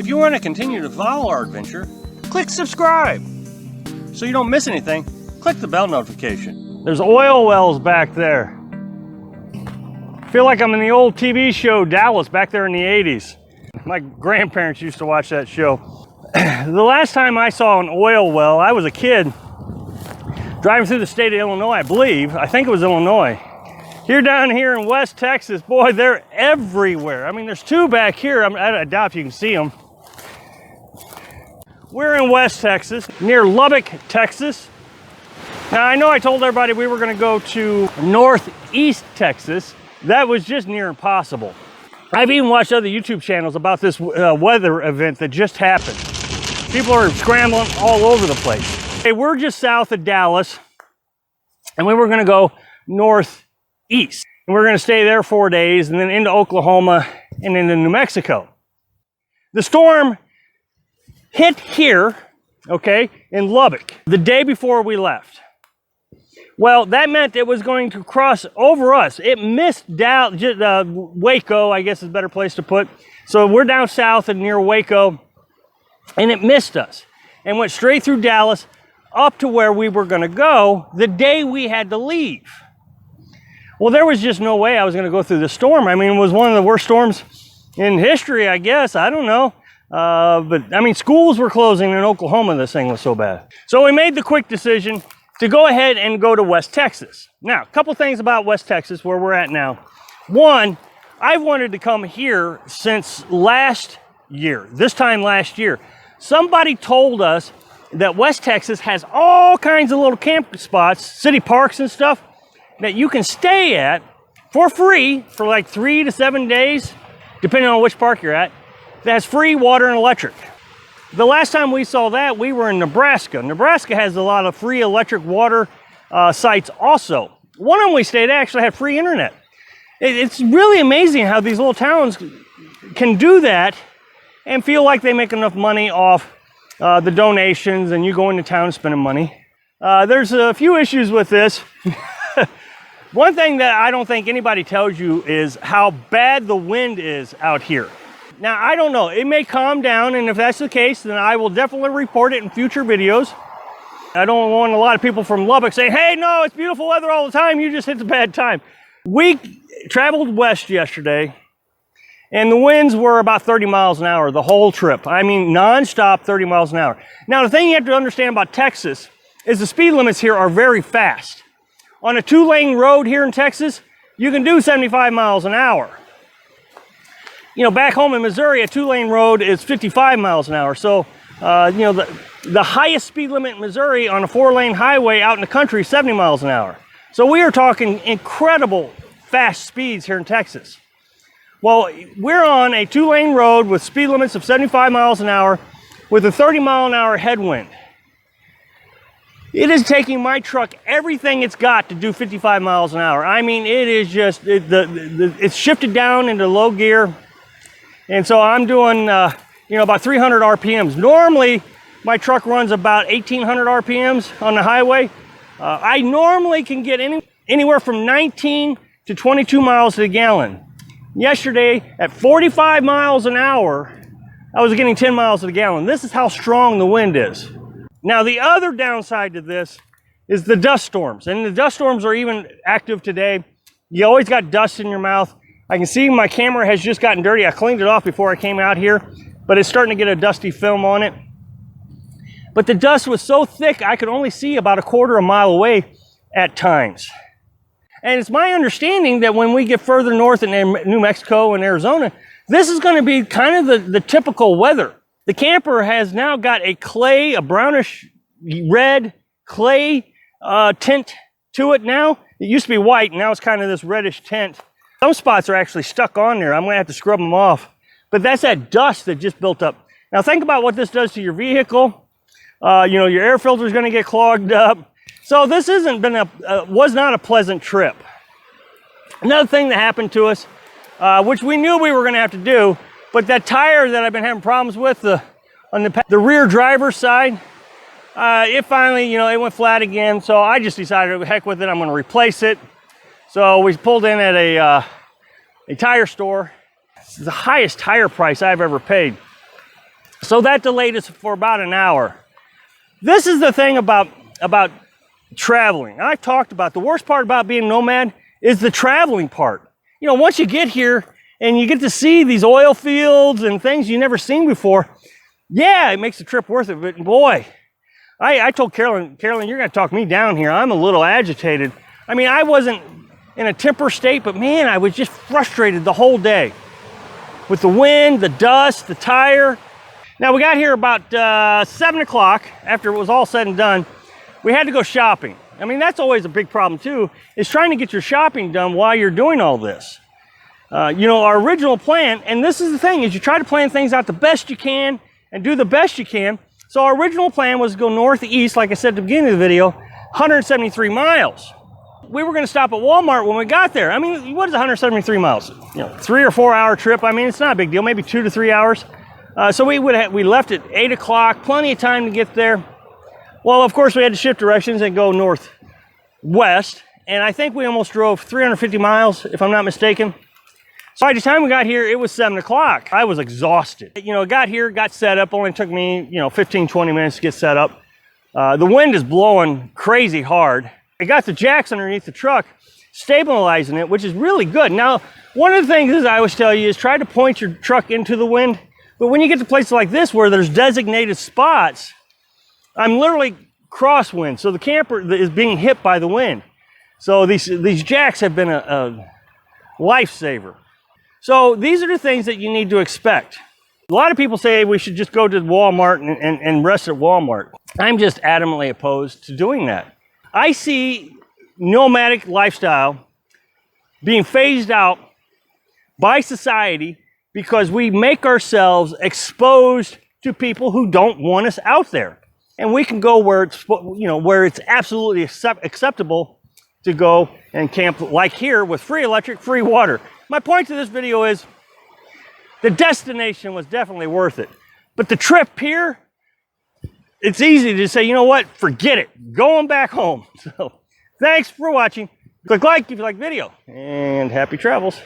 If you want to continue to follow our adventure, click subscribe. So you don't miss anything, click the bell notification. There's oil wells back there. I feel like I'm in the old TV show Dallas back there in the 80s. My grandparents used to watch that show. The last time I saw an oil well, I was a kid driving through the state of Illinois, I think it was Illinois. Here down here in West Texas, boy, they're everywhere. I mean, there's two back here. I doubt if you can see them. We're in West Texas, near Lubbock, Texas. Now, I know I told everybody we were going to go to Northeast Texas. That was just near impossible. I've even watched other YouTube channels about this weather event that just happened. People are scrambling all over the place. Hey, we're just south of Dallas, and we were going to go northeast. And we're going to stay there 4 days, and then into Oklahoma and into New Mexico. The storm hit here, okay, in Lubbock, the day before we left. Well, that meant it was going to cross over us. It missed Waco, I guess is a better place to put. So we're down south and near Waco, and it missed us and went straight through Dallas up to where we were going to go the day we had to leave. Well, there was just no way I was going to go through the storm. I mean, it was one of the worst storms in history, I guess. I don't know. But, I mean, schools were closing in Oklahoma. This thing was so bad. So we made the quick decision to go ahead and go to West Texas. Now, a couple things about West Texas, where we're at now. One, I've wanted to come here since last year, this time last year. Somebody told us that West Texas has all kinds of little camp spots, city parks and stuff, that you can stay at for free for like 3 to 7 days, depending on which park you're at, that has free water and electric. The last time we saw that, we were in Nebraska. Nebraska has a lot of free electric water sites also. One of them we stayed at actually had free internet. It's really amazing how these little towns can do that and feel like they make enough money off the donations and you go into town spending money. There's a few issues with this. One thing that I don't think anybody tells you is how bad the wind is out here. Now, I don't know, it may calm down, and if that's the case, then I will definitely report it in future videos. I don't want a lot of people from Lubbock saying, hey, no, it's beautiful weather all the time, you just hit the bad time. We traveled west yesterday, and the winds were about 30 miles an hour the whole trip. I mean, non-stop 30 miles an hour. Now, the thing you have to understand about Texas is the speed limits here are very fast. On a 2-lane road here in Texas, you can do 75 miles an hour. You know, back home in Missouri, a 2-lane road is 55 miles an hour. So, you know, the highest speed limit in Missouri on a 4-lane highway out in the country is 70 miles an hour. So we are talking incredible fast speeds here in Texas. Well, we're on a 2-lane road with speed limits of 75 miles an hour with a 30-mile-an-hour headwind. It is taking my truck everything it's got to do 55 miles an hour. I mean, it is just, it's shifted down into low gear. And so I'm doing, you know, about 300 RPMs. Normally, my truck runs about 1,800 RPMs on the highway. I normally can get anywhere from 19 to 22 miles to the gallon. Yesterday, at 45 miles an hour, I was getting 10 miles to the gallon. This is how strong the wind is. Now, the other downside to this is the dust storms. And the dust storms are even active today. You always got dust in your mouth. I can see my camera has just gotten dirty. I cleaned it off before I came out here, but it's starting to get a dusty film on it. But the dust was so thick, I could only see about a quarter of a mile away at times. And it's my understanding that when we get further north in New Mexico and Arizona, this is going to be kind of the typical weather. The camper has now got a brownish red clay tint to it now. It used to be white, and now it's kind of this reddish tint. Some spots are actually stuck on there. I'm going to have to scrub them off. But that's that dust that just built up. Now think about what this does to your vehicle. You know, your air filter is going to get clogged up. So this was not a pleasant trip. Another thing that happened to us, which we knew we were going to have to do, but that tire that I've been having problems with on the rear driver's side, it finally, you know, it went flat again. So I just decided, heck with it, I'm going to replace it. So we pulled in at a tire store. This is the highest tire price I've ever paid. So that delayed us for about an hour. This is the thing about traveling. I've talked about the worst part about being nomad is the traveling part. You know, once you get here and you get to see these oil fields and things you've never seen before, yeah, it makes the trip worth it. But boy, I told Carolyn, you're going to talk me down here. I'm a little agitated. I mean, I wasn't in a temper state, but man, I was just frustrated the whole day with the wind, the dust, the tire. Now, we got here about 7 o'clock after it was all said and done. We had to go shopping. I mean, that's always a big problem too, is trying to get your shopping done while you're doing all this. You know, our original plan, and this is the thing, is you try to plan things out the best you can and do the best you can. So our original plan was to go northeast, like I said at the beginning of the video, 173 miles. We were going to stop at Walmart when we got there. I mean, what is 173 miles? You know, 3 or 4 hour trip. I mean, it's not a big deal, maybe 2 to 3 hours. So we left at 8 o'clock, plenty of time to get there. Well, of course, we had to shift directions and go northwest. And I think we almost drove 350 miles, if I'm not mistaken. So by the time we got here, it was 7 o'clock. I was exhausted. You know, got here, got set up. Only took me, 15, 20 minutes to get set up. The wind is blowing crazy hard. I got the jacks underneath the truck, stabilizing it, which is really good. Now, one of the things I always tell you is try to point your truck into the wind. But when you get to places like this where there's designated spots, I'm literally crosswind. So the camper is being hit by the wind. So these jacks have been a lifesaver. So these are the things that you need to expect. A lot of people say we should just go to Walmart and rest at Walmart. I'm just adamantly opposed to doing that. I see nomadic lifestyle being phased out by society because we make ourselves exposed to people who don't want us out there. And we can go where it's absolutely acceptable to go and camp, like here with free electric, free water. My point to this video is the destination was definitely worth it. But the trip here, it's easy to say, you know what, forget it, going back home. So thanks for watching. Click like if you like the video, and happy travels.